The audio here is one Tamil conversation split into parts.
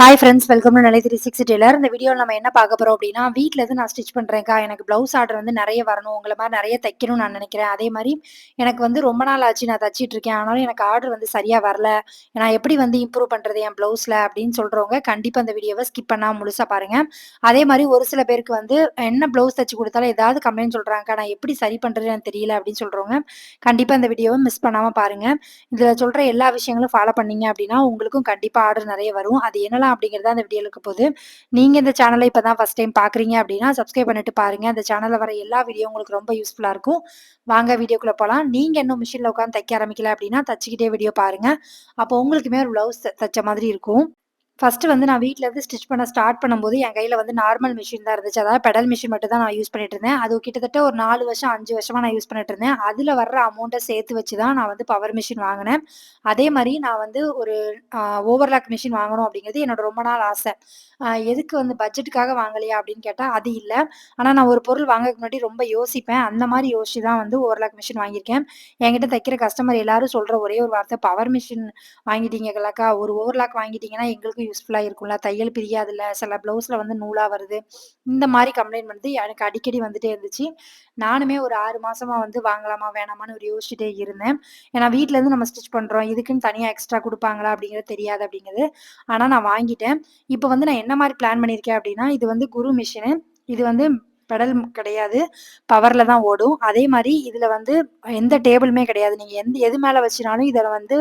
ஹாய் ஃப்ரெண்ட்ஸ், வெல்கம் டு நிலை 360 டெய்லர். இந்த வீடியோவில் நம்ம என்ன பார்க்க போகிறோம் அப்படின்னா, வீட்டில் இருந்து நான் ஸ்டிச் பண்ணுறேன்க்கா. எனக்கு ப்ளவுஸ் ஆர்டர் வந்து நிறைய வரணும். உங்களை மாதிரி நிறைய தைக்கணும்னு நான் நினைக்கிறேன். அதே மாதிரி எனக்கு வந்து ரொம்ப நாள் ஆச்சு நான் தச்சிட்டு இருக்கேன். ஆனாலும் எனக்கு ஆர்டர் வந்து சரியாக வரல. நான் எப்படி வந்து இம்ப்ரூவ் பண்ணுறது என் ப்ளவுஸில் அப்படின்னு சொல்கிறவங்க கண்டிப்பாக அந்த வீடியோவை ஸ்கிப் பண்ணாமல் முழுசாக பாருங்கள். அதே மாதிரி ஒரு சில பேருக்கு வந்து என்ன ப்ளவுஸ் தச்சு கொடுத்தாலும் ஏதாவது கம்ப்ளைண்ட் சொல்கிறாங்கக்கா, நான் எப்படி சரி பண்ணுறது எனக்கு தெரியல அப்படின்னு சொல்கிறவங்க கண்டிப்பாக இந்த வீடியோவை மிஸ் பண்ணாமல் பாருங்கள். இதில் சொல்கிற எல்லா விஷயங்களும் ஃபாலோ பண்ணீங்க அப்படின்னா உங்களுக்கும் கண்டிப்பாக ஆர்டர் நிறைய வரும். அது என்னலாம் அப்படிங்கிறத அந்த வீடியோவில் இருக்க போது. நீங்கள் இந்த சேனலை இப்போ தான் ஃபஸ்ட் டைம் பார்க்குறீங்க அப்படின்னா சப்ஸ்கிரைப் பண்ணிட்டு பாருங்கள். அந்த சேனலில் வர எல்லா வீடியோ உங்களுக்கு ரொம்ப யூஸ்ஃபுல்லாக இருக்கும். வாங்க வீடியோக்குள்ளே போகலாம். நீங்கள் இன்னும் மிஷினில் உட்காந்து தைக்க ஆரம்பிக்கல அப்படின்னா தச்சுக்கிட்டே வீடியோ பாருங்கள். அப்போ உங்களுக்குமே ஒரு ப்ளவுஸ் தைச்ச மாதிரி இருக்கும். ஃபர்ஸ்ட்டு வந்து நான் வீட்ல இருந்து ஸ்டிச் பண்ண ஸ்டார்ட் பண்ணும்போது, என் கையில வந்து நார்மல் மிஷின் தான் இருந்துச்சு. அதாவது பெடல் மிஷின் மட்டும் தான் நான் யூஸ் பண்ணிட்டு இருந்தேன். அது கிட்டத்தட்ட ஒரு 4 வருஷம், 5 வருஷமா நான் யூஸ் பண்ணிட்டு இருந்தேன். அதுல வர்ற அமௌண்ட்ட சேர்த்து வச்சு தான் நான் வந்து பவர் மிஷின் வாங்குனேன். அதே மாரி நான் வந்து ஒரு அ ஓவர்லாக் மிஷின் வாங்கணும் அப்படிங்கிறது என்னோட ரொம்ப நாள் ஆசை. எதுக்கு வந்து பட்ஜெட்டுக்காக வாங்கலையா அப்படின்னு கேட்டா, அது இல்ல. ஆனா நான் ஒரு பொருள் வாங்கறதுக்கு முன்னாடி ரொம்ப யோசிப்பேன். அந்த மாரி யோசிச்சு தான் வந்து ஓவர்லாக் மிஷின் வாங்கியிருக்கேன். என்கிட்ட தைக்கிற கஸ்டமர் எல்லாரும் சொல்ற ஒரே ஒரு வார்த்தை, "பவர் மிஷின் வாங்கிட்டீங்கல்லக்கா, ஒரு ஓவர்லாக் வாங்கிட்டீங்கன்னா எங்களுக்கும் யூஸ்ஃபுல்லா இருக்கும்ல. தையல் பிரியாதுல்ல. சில ப்ளவுஸ்ல வந்து நூலா வருது." இந்த மாரி கம்ப்ளைண்ட் வந்து எனக்கு அடிக்கடி வந்துட்டே இருந்துச்சு. நானுமே ஒரு 6 மாசமா வந்து வாங்கலாமா, வேணாமான்னு ஒரு யோசிச்சுட்டே இருந்தேன். ஏன்னா வீட்ல இருந்து நம்ம ஸ்டிச் பண்றோம். இதுக்குன்னு தனியா எக்ஸ்ட்ரா குடுப்பாங்களா அப்படிங்கிறது தெரியாது அப்படிங்கிறது. ஆனா நான் வாங்கிட்டேன். இப்ப வந்து நான் என்ன மாரி பிளான் பண்ணியிருக்கேன் அப்படின்னா, இது வந்து குரு மிஷினு. இது வந்து பெடல் கிடையாது. பவர்ல தான் ஓடும். அதே மாரி இதுல வந்து எந்த டேபிளுமே கிடையாது. நீங்க எது மேல வச்சுனாலும் இத வந்து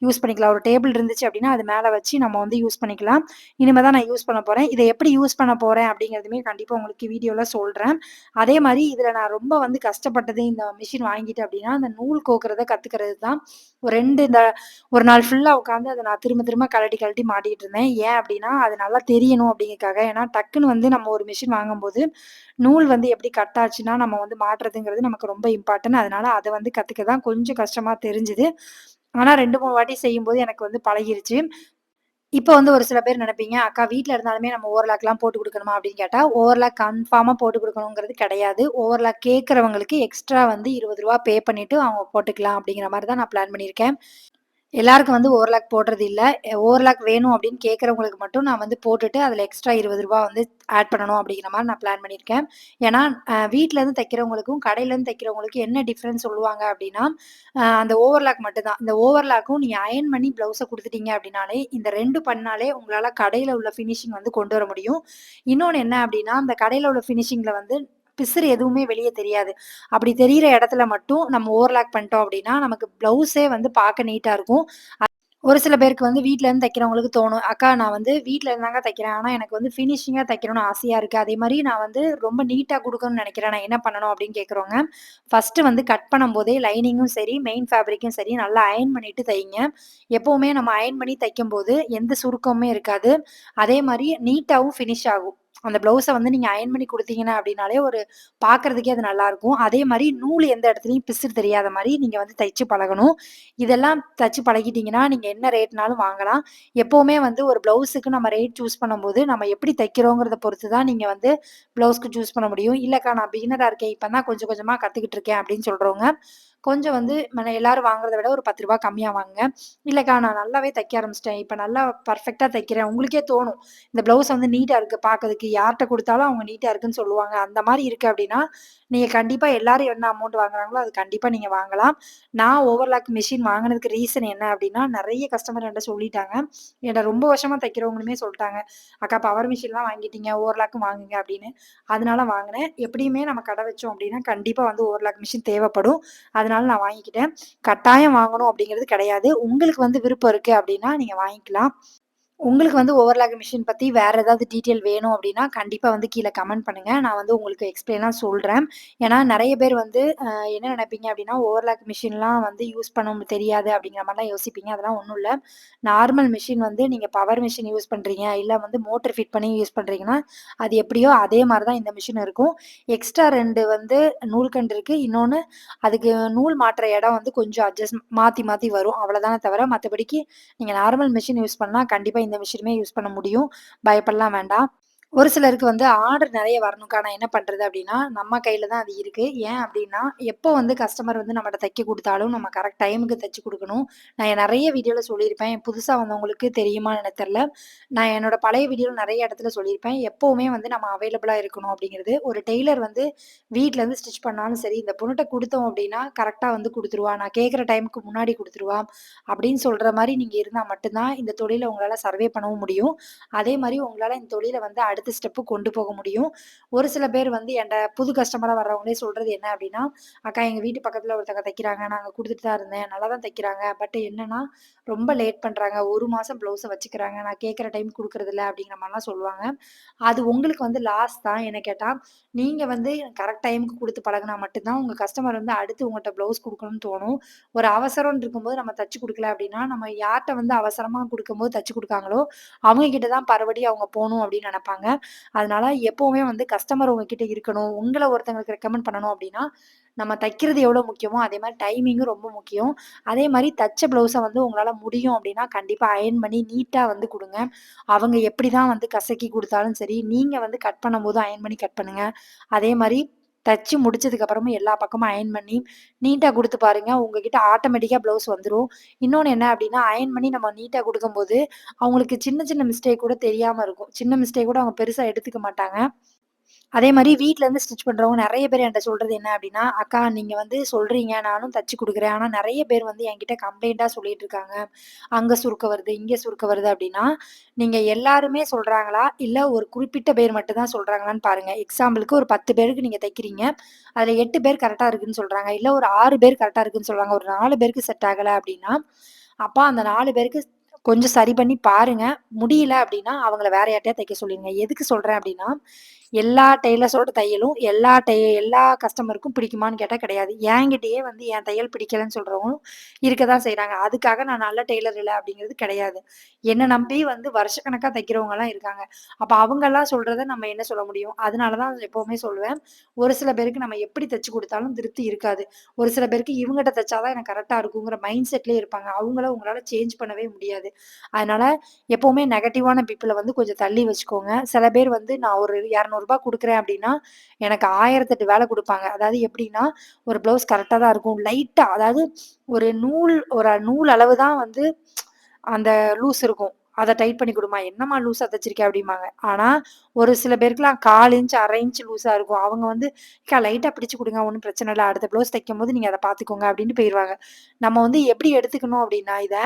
யூஸ் பண்ணிக்கலாம். ஒரு டேபிள் இருந்துச்சு அப்டின்னா, அது மேல வச்சு நம்ம வந்து யூஸ் பண்ணிக்கலாம். இனிமே தான் நான் யூஸ் பண்ண போறேன். இத எப்படி யூஸ் பண்ண போறேன் அப்படிங்கிறதுமே கண்டிப்பா உங்களுக்கு வீடியோல சொல்றேன். அதே மாரி இதுல நான் ரொம்ப வந்து கஷ்டப்பட்டது இந்த மிஷின் வாங்கிட்டேன் அப்டின்னா, அந்த நூல் கோக்குறத கத்துக்கிறது தான். ஒரு நாள் ஃபுல்லா உட்காந்து அத நான் திரும்ப திரும்ப கழட்டி கழட்டி மாட்டிட்டு இருந்தேன். ஏன் அப்டின்னா, அது நல்லா தெரியணும் அப்படிங்கிறதுக்காக. ஏன்னா டக்குன்னு வந்து நம்ம ஒரு மிஷின் வாங்கும்போது, நூல் வந்து எப்படி கட் ஆச்சுன்னா, நம்ம வந்து மாட்டுறதுங்கிறது நமக்கு ரொம்ப இம்பார்ட்டன்ட். அதனால அத வந்து கத்துக்க தான் கொஞ்சம் கஷ்டமா தெரிஞ்சுது. ஆனா 2, 3 வாட்டி செய்யும்போது எனக்கு வந்து பழகிருச்சு. இப்ப வந்து ஒரு சில பேர் நெனைப்பீங்க, "அக்கா வீட்ல இருந்தாலுமே நம்ம ஓவர்லாக்லாம் போட்டு குடுக்கணுமா?" அப்படின்னு கேட்டா, ஓவர்லாக் கன்ஃபார்மா போட்டு குடுக்கணுங்கிறது கிடையாது. ஓவர்லாக் கேட்கறவங்களுக்கு எக்ஸ்ட்ரா வந்து ரூ. 20 பே பண்ணிட்டு அவங்க போட்டுக்கலாம் அப்படிங்கிற மாரி தான் நான் பிளான் பண்ணியிருக்கேன். எல்லாருக்கும் வந்து ஓவர்லாக் போடுறது இல்ல. ஓவர்லாக் வேணும் அப்படின்னு கேட்கறவங்களுக்கு மட்டும் நான் வந்து போட்டுட்டு, அதில எக்ஸ்ட்ரா ரூ. 20 வந்து ஆட் பண்ணணும் அப்படிங்கிற மாரி நான் பிளான் பண்ணியிருக்கேன். ஏன்னா, வீட்லருந்து தைக்கிறவங்களுக்கும், கடையிலருந்து தைக்கிறவங்களுக்கும் என்ன டிஃபரன்ஸ் சொல்லுவாங்க அப்படின்னா, அந்த ஓவர்லாக் மட்டும் தான். இந்த ஓவர்லாக்கும் நீங்க அயர்ன் பண்ணி ப்ளவுஸ குடுத்துட்டீங்க அப்படின்னாலே, இந்த 2 பண்ணாலே உங்களால கடையில உள்ள ஃபினிஷிங் வந்து கொண்டு வர முடியும். இன்னொன்னு என்ன அப்படின்னா, அந்த கடையில உள்ள ஃபினிஷிங்ல வந்து பிசுறு எதுவுமே வெளிய தெரியாது. அப்படி தெரியிற இடத்துல மட்டும் நம்ம ஓவர்லாக் பண்ணிட்டோம் அப்படின்னா, நமக்கு ப்ளவுஸே வந்து பார்க்க நீட்டா இருக்கும். ஒரு சில பேருக்கு வந்து வீட்ல இருந்து தைக்கிறவங்களுக்கு தோணும். அக்கா நான் வந்து வீட்ல இருந்து தாங்க தைக்கிறேன். ஆனா எனக்கு வந்து ஃபினிஷிங்கா தைக்கணும்னு ஆசையா இருக்கு. அதேமாரி நான் வந்து ரொம்ப நீட்டா குடுக்கணும்னு நெனைக்கிறேன். நான் என்ன பண்ணணும் அப்படின்னு கேட்கிறவங்க, ஃபர்ஸ்ட்டு வந்து கட் பண்ணும்போதே லைனிங்கும் சரி, மெயின் ஃபேப்ரிக்கும் சரி நல்லா அயர்ன் பண்ணிட்டு தைங்க. எப்பவுமே நம்ம அயர்ன் பண்ணி தைக்கும்போது எந்த சுருக்கமுமே இருக்காது. அதேமாரி நீட்டாவும் ஃபினிஷ் ஆகும். அந்த ப்ளவுஸ வந்து நீங்க அயர்ன் பண்ணி குடுத்தீங்கன்னா அப்படின்னாலே ஒரு பார்க்கறதுக்கே அது நல்லாருக்கும். அதேமாரி நூல் எந்த இடத்துலயும் பிசிறு தெரியாத மாரி நீங்க வந்து தைச்சு பழகணும். இதெல்லாம் தச்சு பழகிட்டீங்கன்னா, நீங்க என்ன ரேட்னாலும் வாங்கலாம். எப்பவுமே வந்து ஒரு ப்ளவுஸுக்கு நம்ம ரேட் சூஸ் பண்ணும்போது, நம்ம எப்படி தைக்கிறோங்கிறத பொறுத்து தான் நீங்க வந்து ப்ளவுஸ்க்கு சூஸ் பண்ண முடியும். இல்லக்கா நான் பிகினரா இருக்கேன். இப்ப தான் கொஞ்சம் கொஞ்சமா கத்துக்கிட்டு இருக்கேன் அப்படின்னு சொல்றவங்க, கொஞ்சம் வந்து எல்லாரும் வாங்குறத விட ஒரு ரூ. 10 கம்மியா வாங்குங்க. இல்லக்கா நான் நல்லாவே தைக்க ஆரம்பிச்சுட்டேன். இப்ப நல்லா பெர்ஃபெக்ட்டா தைக்கிறேன். உங்களுக்கே தோணும். இந்த ப்ளவுஸ் வந்து நீட்டா இருக்கு பாக்கறதுக்கு. யார்ட்ட குடுத்தாலும் அவங்க நீட்டா இருக்குன்னு சொல்லுவாங்க. அந்த மாரி இருக்கு அப்படின்னா, நீங்க கண்டிப்பா எல்லாரும் என்ன அமௌண்ட் வாங்குறாங்களோ, அது கண்டிப்பா நீங்க வாங்கலாம். நான் ஓவர்லாக் மிஷின் வாங்குனதுக்கு ரீசன் என்ன அப்டின்னா, நெறைய கஸ்டமர் என்ட்ட சொல்லிட்டாங்க. என்ட்ட ரொம்ப வருஷமா தைக்கிறவங்களுமே சொல்ட்டாங்க. "அக்கா பவர் மிஷின்லாம் வாங்கிட்டீங்க, ஓவர்லாக்கும் வாங்குங்க" அப்டின்னு. அதனால வாங்குனேன். எப்படியுமே நம்ம கடை வச்சோம் அப்டின்னா, கண்டிப்பா வந்து ஓவர்லாக் மிஷின் தேவைப்படும். அதனால நான் வாங்கிக்கிட்டேன். கட்டாயம் வாங்கணும் அப்டிங்கிறது கிடையாது. உங்களுக்கு வந்து விருப்பம் இருக்கு அப்டின்னா, நீங்க வாங்கிக்கலாம். உங்களுக்கு வந்து ஓவர்லாக் மிஷின் பத்தி வேற ஏதாவது டீட்டெயில் வேணும் அப்டின்னா, கண்டிப்பா வந்து கீழ கமெண்ட் பண்ணுங்க. நான் வந்து உங்களுக்கு எக்ஸ்ப்ளைனா சொல்றேன். ஏன்னா நெறைய பேர் வந்து என்ன நெனைப்பீங்க அப்டின்னா, ஓவர்லாக் மிஷின்லாம் வந்து யூஸ் பண்ண தெரியாது அப்டிங்கிற மாரிலாம் யோசிப்பீங்க. அதெல்லாம் ஒண்ணும் இல்ல. நார்மல் மிஷின் வந்து நீங்க பவர் மிஷின் யூஸ் பண்றீங்க, இல்ல வந்து மோட்டர் ஃபிட் பண்ணி யூஸ் பண்றீங்கன்னா, அது எப்படியோ அதே மாரி தான் இந்த மிஷின் இருக்கும். எக்ஸ்ட்ரா 2 வந்து நூல்கண்டு இருக்கு. இன்னொன்னு அதுக்கு நூல் மாட்டுற இடம் வந்து கொஞ்சம் மாத்தி மாத்தி வரும். அவ்வளோதானே தவிர மத்தபடிக்கு நீங்க நார்மல் மிஷின் யூஸ் பண்ணா கண்டிப்பா இந்த மிஷினுமே யூஸ் பண்ண முடியும். பயப்படலாம் வேண்டாம். ஒரு சிலருக்கு வந்து ஆர்டர் நெறைய வரணும்க்கா. நான் என்ன பண்றது அப்டின்னா, நம்ம கையில தான் அது இருக்கு. ஏன் அப்டின்னா, எப்போ வந்து கஸ்டமர் வந்து நம்மட்ட தைக்க குடுத்தாலும், நம்ம கரெக்ட் டைமுக்கு தச்சு குடுக்கணும். நான் நெறைய வீடியோல சொல்லியிருப்பேன். புதுசா வந்தவங்களுக்கு தெரியுமான்னு எனக்கு தெர்ல. நான் என்னோட பழைய வீடியோல நெறைய இடத்துல சொல்லியிருப்பேன். எப்பவுமே வந்து நம்ம அவைலபிளா இருக்கணும் அப்டிங்கிறது. ஒரு டெய்லர் வந்து வீட்லருந்து ஸ்டிச் பண்ணாலும் சரி, இந்த பொண்ணுட்ட குடுத்தோம் அப்டின்னா, கரெக்ட்டா வந்து குடுத்துருவா. நான் கேட்குற டைமுக்கு முன்னாடி குடுத்துருவா. அப்டின்னு சொல்ற மாரி நீங்க இருந்தா மட்டும் தான், இந்த தொழில உங்களால சர்வே பண்ணவும் முடியும். அதே மாரி உங்களால இந்த தொழில வந்து அடுத்த ஸ்டெப்பு கொண்டு போக முடியும். ஒரு சில பேர் வந்து என்ட்ட புது கஸ்டமரா வர்றவங்களே சொல்றது என்ன அப்டின்னா, "அக்கா எங்க வீட்டு பக்கத்துல ஒருத்தங்க தைக்கிறாங்க. நான் அங்க குடுத்துட்டு தான் இருந்தேன். நல்லா தான் தைக்கிறாங்க. பட் என்னன்னா, ரொம்ப லேட் பண்றாங்க. 1 மாசம் ப்ளவுஸ வச்சுக்கிறாங்க. நான் கேட்குற டைம் குடுக்குறதில்ல." அப்படிங்கிற மாரிலாம் சொல்லுவாங்க. அது உங்களுக்கு வந்து லாஸ் தான். என்ன கேட்டா, நீங்க வந்து கரெக்ட் டைமுக்கு குடுத்து பழகுனா மட்டும் தான் உங்க கஸ்டமர் வந்து அடுத்து உங்கட்ட ப்ளவுஸ் குடுக்கணும்னு தோணும். ஒரு அவசரம்ன்னு இருக்கும்போது நம்ம தச்சு குடுக்கல அப்படின்னா, நம்ம யார்ட்ட வந்து அவசரமா குடுக்கும்போது தச்சு குடுக்காங்களோ, அவங்க கிட்ட தான் மறுபடியும் அவங்க போணும் அப்படின்னு நெனப்பாங்க. அதனால எப்பவுமே வந்து கஸ்டமர் உங்ககிட்ட இருக்கணும். உங்கள ஒருத்தங்களுக்கு ரெக்கமெண்ட் பண்ணணும் அப்படின்னா, நம்ம தைக்கிறது எவ்வளோ முக்கியமோ, அதே மாரி டைமிங்கும் ரொம்ப முக்கியம். அதே மாரி தச்ச ப்ளவுஸ வந்து உங்களால முடியும் அப்படின்னா, கண்டிப்பா அயர்ன் பண்ணி நீட்டா வந்து குடுங்க. அவங்க எப்படிதான் வந்து கசக்கி குடுத்தாலும் சரி, நீங்க வந்து கட் பண்ணும்போது அயர்ன் பண்ணி கட் பண்ணுங்க. அதே மாரி தச்சு முடிச்சதுக்கு அப்புறமும் எல்லா பக்கமும் அயர்ன் பண்ணி நீட்டா குடுத்து பாருங்க. உங்ககிட்ட ஆட்டோமேட்டிக்கா ப்ளவுஸ் வந்துரும். இன்னொன்னு என்ன அப்டின்னா, அயர்ன் பண்ணி நம்ம நீட்டா குடுக்கும்போது, அவங்களுக்கு சின்ன சின்ன மிஸ்டேக் கூட தெரியாம இருக்கும். சின்ன மிஸ்டேக் கூட அவங்க பெருசா எடுத்துக்க மாட்டாங்க. அதே மாரி வீட்லருந்து ஸ்டிச் பண்றவங்க நெறைய பேர் என்ட்ட சொல்றது என்ன அப்டின்னா, "அக்கா நீங்க வந்து சொல்றீங்க, நானும் தச்சு குடுக்குறேன். ஆனா நெறைய பேர் வந்து என்கிட்ட கம்ப்ளைண்ட்டா சொல்லிட்டு இருக்காங்க. அங்க சுருக்க வருது, இங்க சுருக்க வருது" அப்டின்னா, நீங்க எல்லாருமே சொல்றாங்களா? இல்ல ஒரு குறிப்பிட்ட பேர் மட்டும் தான் சொல்றாங்களான்னு பாருங்க. எக்ஸாம்பிளுக்கு ஒரு 10 பேருக்கு நீங்க தைக்கிறீங்க. அதுல 8 பேர் கரெக்ட்டா இருக்குன்னு சொல்றாங்க. இல்ல ஒரு 6 பேர் கரெக்ட்டா இருக்குன்னு சொல்றாங்க. ஒரு 4 பேருக்கு செட் ஆகல அப்டின்னா, அப்ப அந்த 4 பேருக்கு கொஞ்சம் சரி பண்ணி பாருங்க. முடியல அப்டின்னா, அவங்கள வேற யார்ட்டயாவது தைக்க சொல்லிருங்க. எதுக்கு சொல்றேன் அப்டின்னா, எல்லா டெய்லர்ஸோட தையலும் எல்லா கஸ்டமருக்கும் பிடிக்குமான்னு கேட்டா கிடையாது. என்கிட்டயே வந்து என் தையல் பிடிக்கலன்னு சொல்றவங்களும் இருக்க தான் செய்றாங்க. அதுக்காக நான் நல்ல டெய்லர் இல்ல அப்டிங்கிறது கிடையாது. என்ன நம்பி வந்து வருஷக்கணக்கா தைக்கிறவங்கலாம் இருக்காங்க. அப்ப அவங்கலாம் சொல்றத நம்ம என்ன சொல்ல முடியும்? அதனால தான் எப்பவுமே சொல்லுவேன். ஒரு சில பேருக்கு நம்ம எப்படி தச்சு குடுத்தாலும் திருப்தி இருக்காது. ஒரு சில பேருக்கு இவங்கட்ட தச்சா தான் எனக்கு கரெக்ட்டா இருக்குங்கிற மைண்ட் செட்லயே இருப்பாங்க. அவங்கள உங்களால சேஞ்ச் பண்ணவே முடியாது. அதனால எப்பவுமே நெகட்டிவான பீப்பிள வந்து கொஞ்சம் தள்ளி வச்சுக்கோங்க. சில பேர் வந்து நான் ஒரு ரூ. 200 குடுக்குறேன் அப்டின்னா, எனக்கு 1008 வேல குடுப்பாங்க. அதாவது எப்டின்னா, ஒரு ப்ளவுஸ் கரெக்ட்டா தான் இருக்கும். லைட்டா அதாவது ஒரு நூல் அளவு தான் வந்து அந்த லூஸ் இருக்கும். அத டைட் பண்ணி குடும்மா. என்னம்மா லூசா தச்சிருக்க அப்டிம்பாங்க. ஆனா, ஒரு சில பேருக்குலாம் 1/4 இன்ச், 1/2 இன்ச் லூஸா இருக்கும். அவங்க வந்து "அக்கா லைட்டா பிடிச்சு குடுங்க. ஒண்ணும் பிரச்சனை இல்ல. அடுத்த ப்ளவுஸ் தைக்கும்போது நீங்க அத பார்த்துக்கோங்க" அப்டின்ட்டு போயிருவாங்க. நம்ம வந்து எப்டி எடுத்துக்கணும் அப்டின்னா இத,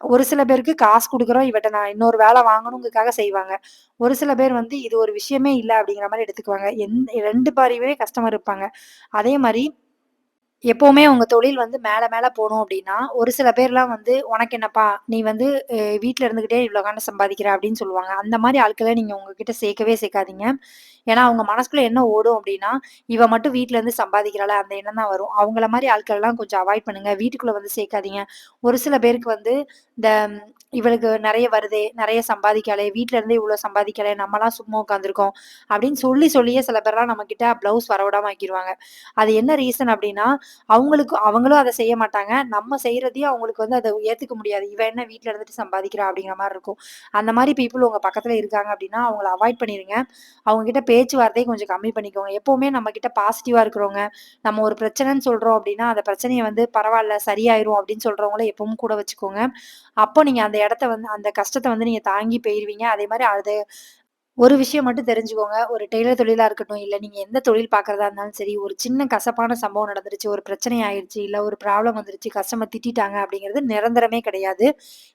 ஒரு சில பேருக்கு காசு குடுக்குறோம், இவட்ட நான் இன்னொரு வேல வாங்கணுங்கிறதுக்காக செய்வாங்க. ஒரு சில பேர் வந்து இது ஒரு விஷயமே இல்ல அப்டிங்கிற மாரி எடுத்துக்குவாங்க. 2 பாரியுமே கஸ்டமர் இருப்பாங்க. அதே மாரி எப்பவுமே உங்க தொழில் வந்து மேல மேல போணும் அப்டின்னா, ஒரு சில பேர்லாம் வந்து, "உனக்கு என்னப்பா? நீ வந்து வீட்ல இருந்துகிட்டே இவ்ளோ காண்டு சம்பாதிக்கிற" அப்டின்னு சொல்லுவாங்க. அந்த மாரி ஆட்கள நீங்க உங்ககிட்ட சேர்க்கவே சேர்க்காதீங்க. ஏன்னா, அவங்க மனசுக்குள்ள என்ன ஓடும் அப்டின்னா, "இவ மட்டும் வீட்ல இருந்து சம்பாதிக்கிறாளே" அந்த எண்ணம் தான் வரும். அவங்கள மாரி ஆட்களலாம் கொஞ்சம் அவாய்ட் பண்ணுங்க. வீட்டுக்குள்ள வந்து சேர்க்காதீங்க. ஒரு சில பேருக்கு வந்து இந்த "இவளுக்கு நெறைய வருதே, நெறைய சம்பாதிக்காளே, வீட்ல இருந்தே இவ்ளோ சம்பாதிக்காளே, நம்மலாம் சும்மா உட்காந்துருக்கோம்" அப்டின்னு சொல்லி சொல்லியே சில பேர்லாம் நம்மகிட்ட ப்ளவுஸ் வரவிடாம ஆக்கிருவாங்க. அது என்ன ரீசன் அப்டின்னா, அவங்களும் அத செய்ய மாட்டாங்க. நம்ம செய்றதையும் அவங்களுக்கு வந்து அத ஏத்துக்க முடியாது. "இவ என்ன வீட்ல இருந்துட்டு சம்பாதிக்கிறா?" அப்படிங்கிற மாரி இருக்கும். அந்த மாரி பீப்பிள் உங்க பக்கத்துல இருக்காங்க அப்படின்னா, அவங்கள அவாய்ட் பண்ணிருங்க. அவங்க கிட்ட பேச்சுவார்த்தைய கொஞ்சம் கம்மி பண்ணிக்கோங்க. எப்பவுமே நம்ம கிட்ட பாசிட்டிவா இருக்கிறவங்க, நம்ம ஒரு பிரச்சனைன்னு சொல்றோம் அப்படின்னா, அந்த பிரச்சனைய வந்து பரவால்ல சரியாயிரும் அப்படின்னு சொல்றவங்கள எப்பவும் கூட வச்சுக்கோங்க. அப்போ நீங்க அந்த இடத்த வந்து அந்த கஷ்டத்த வந்து நீங்க தாங்கி போயிருவீங்க. அதே மாரி அது ஒரு விஷயம் மட்டும் தெரிஞ்சுக்கோங்க. ஒரு டெய்லர் தொழிலா இருக்கட்டும், இல்ல நீங்க எந்த தொழில் பார்க்கிறதா இருந்தாலும் சரி, ஒரு சின்ன கசப்பான சம்பவம் நடந்துருச்சு, ஒரு பிரச்சனை ஆயிருச்சு, இல்ல ஒரு ப்ராப்ளம் வந்துருச்சு, கஸ்டமர் திட்டிட்டாங்க அப்படிங்கிறது நிரந்தரமே கிடையாது.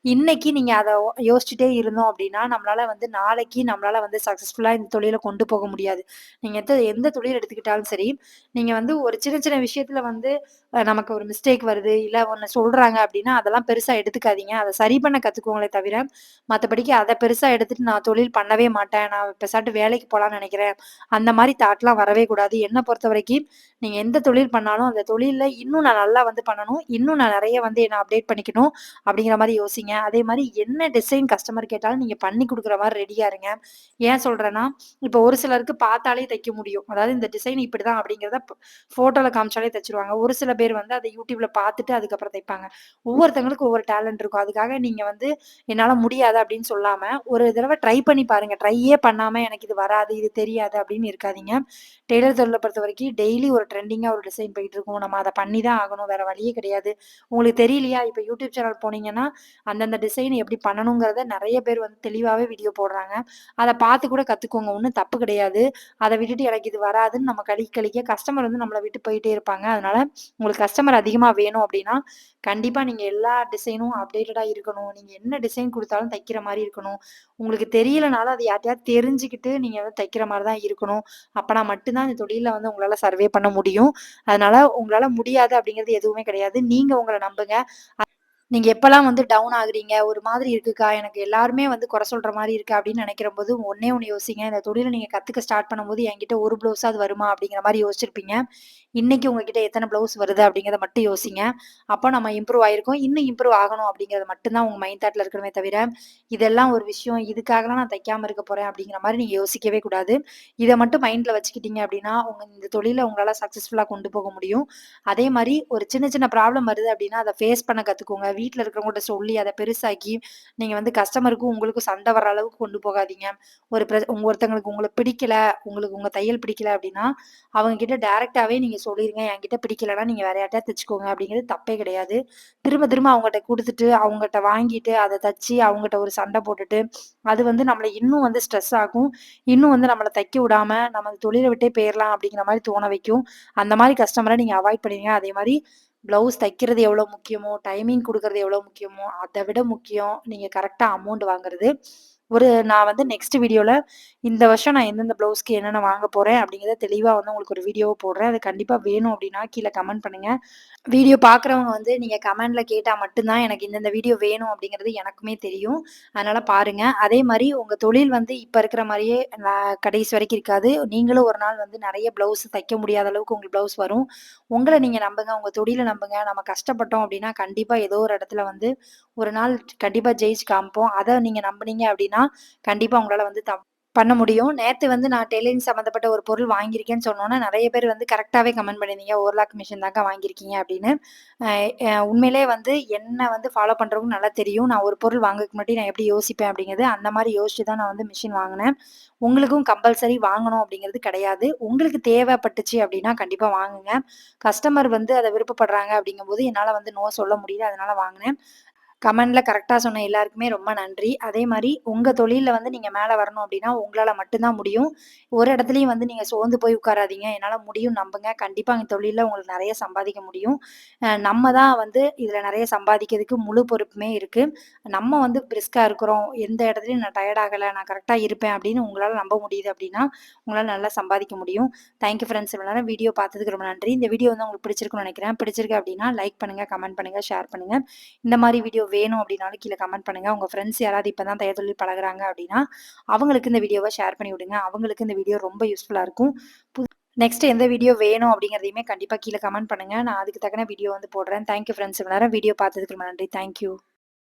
இன்னைக்கு நீங்க அத யோசிச்சுட்டே இருந்தோம் அப்படின்னா, நம்மளால வந்து சக்சஸ்ஃபுல்லா இந்த தொழில கொண்டு போக முடியாது. நீங்க எந்த தொழில் எடுத்துக்கிட்டாலும் சரி, நீங்க வந்து ஒரு சின்ன சின்ன விஷயத்துல வந்து நமக்கு ஒரு மிஸ்டேக் வருது, இல்ல ஒண்ணு சொல்றாங்க அப்படின்னா, அதெல்லாம் பெருசா எடுத்துக்காதீங்க. அத சரி பண்ண கத்துக்கோங்களே தவிர, மத்தபடிக்கு அத பெருசா எடுத்துட்டு நான் தொழில் பண்ணவே மாட்டேன். நான் பெசாட்டு வேலைக்கு போலான்னு நெனைக்கிறேன். அந்த மாரி தாட்லாம் வரவே கூடாது. என்ன பொறுத்தவரைக்கும், நீங்க எந்த தொழில் பண்ணாலும், அந்த தொழில்ல இன்னும் நான் நல்லா வந்து பண்ணணும். இன்னும் நான் நெறைய வந்து என்ன அப்டேட் பண்ணிக்கணும். அப்படிங்கிற மாரி யோசிங்க. அதே மாரி என்ன டிசைன் கஸ்டமர் கேட்டாலும் நீங்க பண்ணி குடுக்குற மாரி ரெடியா இருங்க. ஏன் சொல்றேன்னா, இப்போ ஒரு சிலருக்கு பார்த்தாலே தைக்க முடியும். அதாவது இந்த டிசைன் இப்படிதான் அப்படிங்கிறத ஃபோட்டோல காமிச்சாலே தச்சுருவாங்க. ஒரு சில பேர் வந்து அத YouTubeல பார்த்துட்டு அதுக்கப்புறம் தைப்பாங்க. ஒவ்வொருத்தவங்களுக்கும் ஒவ்வொரு டேலண்ட் இருக்கும். அதுக்காக நீங்க வந்து என்னால முடியாது அப்படின்னு சொல்லாம, ஒரு தடவ ட்ரை பண்ணி பாருங்க. ட்ரையே பண்ணாம எனக்கு இது வராது, இது தெரியாது அப்படின்னு இருக்காதீங்க. டெய்லர் தொழில பொறுத்தவரைக்கும் டெய்லி ஒரு ட்ரெண்டிங்கா ஒரு டிசைன் போயிட்டுருக்கும். நம்ம அத பண்ணி தான் ஆகணும். வேற வழியே கிடையாது. உங்களுக்கு தெரியலையா? இப்ப YouTube சேனல் போனீங்கன்னா, அந்தந்த டிசைன் எப்படி பண்ணணுங்கிறத நெறைய பேர் வந்து தெளிவாவே வீடியோ போடுறாங்க. அத பார்த்து கூட கத்துக்கோங்க. ஒண்ணும் தப்பு கிடையாது. அத விட்டுட்டு எனக்கு இது வராதுன்னு நம்ம கழிக்க கழிக்க கஸ்டமர் வந்து நம்மள விட்டு போயிட்டே இருப்பாங்க. அதனால உங்களுக்கு கஸ்டமர் அதிகமா வேணும் அப்படின்னா, கண்டிப்பா நீங்க எல்லா டிசைனும் அப்டேட்டடா இருக்கணும். நீங்க என்ன டிசைன் குடுத்தாலும் தைக்கிற மாரி இருக்கணும். உங்களுக்கு தெரியலனாலும் அத யார்ட்டயாவது தெரிஞ்சுக்கிட்டு நீங்க வந்து தைக்கிற மாரி தான் இருக்கணும். அப்பனா மட்டும் தான் இந்த தொழில்ல வந்து உங்களால சர்வே பண்ண முடியும். அதனால உங்களால முடியாது அப்படிங்கிறது எதுவுமே கிடையாது. நீங்க உங்கள நம்புங்க. நீங்க எப்பலாம் வந்து டவுன் ஆகுறீங்க, ஒரு மாதிரி இருக்குக்கா, எனக்கு எல்லாருமே வந்து குறை சொல்ற மாரி இருக்கு அப்படின்னு நெனைக்கிறம்போது, ஒண்ணே ஒண்ணு யோசிங்க. இந்த தொழில நீங்க கத்துக்க ஸ்டார்ட் பண்ணும்போது, என்கிட்ட ஒரு ப்ளவுஸாவது வருமா? அப்படிங்கிற மாரி யோசிச்சிருப்பீங்க. இன்னைக்கு உங்ககிட்ட எத்தன ப்ளவுஸ் வருது அப்படிங்கிறத மட்டும் யோசிங்க. அப்ப நம்ம இம்ப்ரூவ் ஆயிருக்கோம். இன்னும் இம்ப்ரூவ் ஆகணும் அப்படிங்கிறது மட்டும் தான் உங்க மைண்ட் தாட்ல இருக்கணுமே தவிர, இதெல்லாம் ஒரு விஷயம், இதுக்காகலாம் நான் தைக்காம இருக்க போறேன் அப்படிங்கிற மாரி நீங்க யோசிக்கவே கூடாது. இத மட்டும் மைண்ட்ல வச்சுக்கிட்டீங்க அப்படின்னா, உங்க இந்த தொழில உங்களால சக்சஸ்ஃபுல்லா கொண்டு போக முடியும். அதே மாரி ஒரு சின்ன சின்ன ப்ராப்ளம் வருது அப்படின்னா, அத ஃபேஸ் பண்ண கத்துக்கோங்க. வீட்ல இருக்கிறவங்ககிட்ட சொல்லி அத பெருசாக்கி, நீங்க வந்து கஸ்டமருக்கும் உங்களுக்கும் சண்டை வர அளவுக்கு கொண்டு போகாதீங்க. ஒருத்தங்களுக்கு உங்கள பிடிக்கல, உங்களுக்கு உங்க தையல் பிடிக்கல அப்படின்னா, அவங்க கிட்ட டைரக்ட்டாவே நீங்க சொல்லிருங்க. என்கிட்ட பிடிக்கலன்னா நீங்க வேற யார்ட்டயாவது தச்சுக்கோங்க அப்படிங்கிறது தப்பே கிடையாது. திரும்ப திரும்ப அவங்கட்ட குடுத்துட்டு, அவங்கட்ட வாங்கிட்டு, அத தச்சு அவங்கட்ட ஒரு சண்டை போட்டுட்டு, அது வந்து நம்மள இன்னும் வந்து ஸ்ட்ரெஸ் ஆக்கும். இன்னும் வந்து நம்மள தைக்க விடாம, நம்ம தொழில விட்டே போயிரலாம் அப்படிங்கிற மாரி தோண வைக்கும். அந்த மாரி கஸ்டமர நீங்க அவாய்ட் பண்ணிருங்க. அதே மாரி ப்ளவுஸ் தைக்கிறது எவ்வளோ முக்கியமோ, டைமிங் குடுக்குறது எவ்வளோ முக்கியமோ, அத விட முக்கியம் நீங்க கரெக்ட்டா அமௌண்ட் வாங்குறது. நான் வந்து நெக்ஸ்ட் வீடியோல இந்த வருஷம் நான் எந்தெந்த ப்ளவுஸ்க்கு என்னென்ன வாங்க போறேன் அப்படிங்கிறத தெளிவா வந்து உங்களுக்கு ஒரு வீடியோவா போடுறேன். அது கண்டிப்பா வேணும் அப்படின்னா கீழ கமெண்ட் பண்ணுங்க. வீடியோ பார்க்குறவங்க வந்து நீங்க கமெண்ட்ல கேட்டா மட்டும் தான் எனக்கு இந்தந்த வீடியோ வேணும் அப்படிங்கிறது எனக்குமே தெரியும். அதனால பாருங்க. அதே மாரி உங்க தொழில் வந்து இப்ப இருக்கிற மாரியே கடைசி வரைக்கும் இருக்காது. நீங்களும் ஒரு நாள் வந்து நெறைய ப்ளவுஸ் தைக்க முடியாத அளவுக்கு உங்களுக்கு ப்ளவுஸ் வரும். உங்கள நீங்க நம்புங்க. உங்க தொழில நம்புங்க. நம்ம கஷ்டப்பட்டோம் அப்படின்னா, கண்டிப்பா ஏதோ ஒரு இடத்துல வந்து ஒரு நாள் கண்டிப்பா ஜெயிச்சு காமிப்போம். அத நீங்க நம்புனீங்க அப்படின்னா, கண்டிப்பா உங்களால வந்து பண்ண முடியும். நேத்து வந்து நான் டெய்லரிங் சம்மந்தப்பட்ட ஒரு பொருள் வாங்கியிருக்கேன்னு சொன்னோனே, நெறைய பேர் வந்து கரெக்ட்டாவே கமெண்ட் பண்ணியிருந்தீங்க. ஓர்லாக் மிஷின் தான்க்கா வாங்கியிருக்கீங்க அப்படின்னு. அ உண்மையிலேயே வந்து என்ன வந்து ஃபாலோ பண்றவங்களுக்கு நல்லா தெரியும். நான் ஒரு பொருள் வாங்கறதுக்கு முன்னாடி நான் எப்படி யோசிப்பேன் அப்படிங்கிறது, அந்த மாரி யோசிச்சு தான் நான் வந்து மிஷின் வாங்குனேன். உங்களுக்கும் கம்பல்சரி வாங்கணும் அப்படிங்கிறது கிடையாது. உங்களுக்கு தேவைப்பட்டுச்சு அப்படின்னா கண்டிப்பா வாங்குங்க. கஸ்டமர் வந்து அத விருப்பப்படுறாங்க அப்படிங்கும்போது, என்னால வந்து நோ சொல்ல முடியல. அதனால வாங்குனேன். கமெண்ட்ல கரெக்ட்டா சொன்ன எல்லாருக்குமே ரொம்ப நன்றி. அதே மாரி உங்க தொழில்ல வந்து நீங்க மேல வரணும் அப்டின்னா, உங்களால மட்டும் தான் முடியும். ஒரு இடத்துலயும் வந்து நீங்க சோர்ந்து போய் உட்காராதீங்க. என்னால முடியும் நம்புங்க. கண்டிப்பா இந்த தொழில்ல உங்களுக்கு நெறைய சம்பாதிக்க முடியும். நம்ம தான் வந்து இதுல நெறைய சம்பாதிக்கிறதுக்கு முழு பொறுப்புமே இருக்கு. நம்ம வந்து பிரிஸ்கா இருக்கிறோம். எந்த இடத்துலயும் நான் டயர்ட் ஆகல. நான் கரெக்ட்டா இருப்பேன் அப்டின்னு உங்களால நம்ப முடியுது அப்டின்னா, உங்களால நல்லா சம்பாதிக்க முடியும். Thank you friends. இவ்வளவு நேரம் வீடியோ பார்த்ததுக்கு ரொம்ப நன்றி. இந்த வீடியோ வந்து உங்களுக்கு பிடிச்சிருக்கும்னு நெனைக்கிறேன். பிடிச்சிருக்கு அப்டின்னா லைக் பண்ணுங்க, கமெண்ட் பண்ணுங்க, ஷேர் பண்ணுங்க. இந்த மாரி வீடியோ வேணும் அப்டின்னாலும் கீழ கமெண்ட் பண்ணுங்க. உங்க ஃப்ரெண்ட்ஸ் யாராவது இப்ப தான் தையல் தொழில் பழகுறாங்க அப்டின்னா, அவங்களுக்கு இந்த வீடியோவ ஷேர் பண்ணி விடுங்க. அவங்களுக்கு இந்த வீடியோ ரொம்ப யூஸ்ஃபுல்லா இருக்கும். நெக்ஸ்ட் எந்த வீடியோ வேணும் அப்டிங்கிறதையுமே கண்டிப்பா கீழ கமெண்ட் பண்ணுங்க. நான் அதுக்கு தக்கன வீடியோ வந்து போடுறேன். Thank you friends. இவ்வளவு நேரம் வீடியோ பார்த்ததுக்கு ரொம்ப நன்றி. Thank you.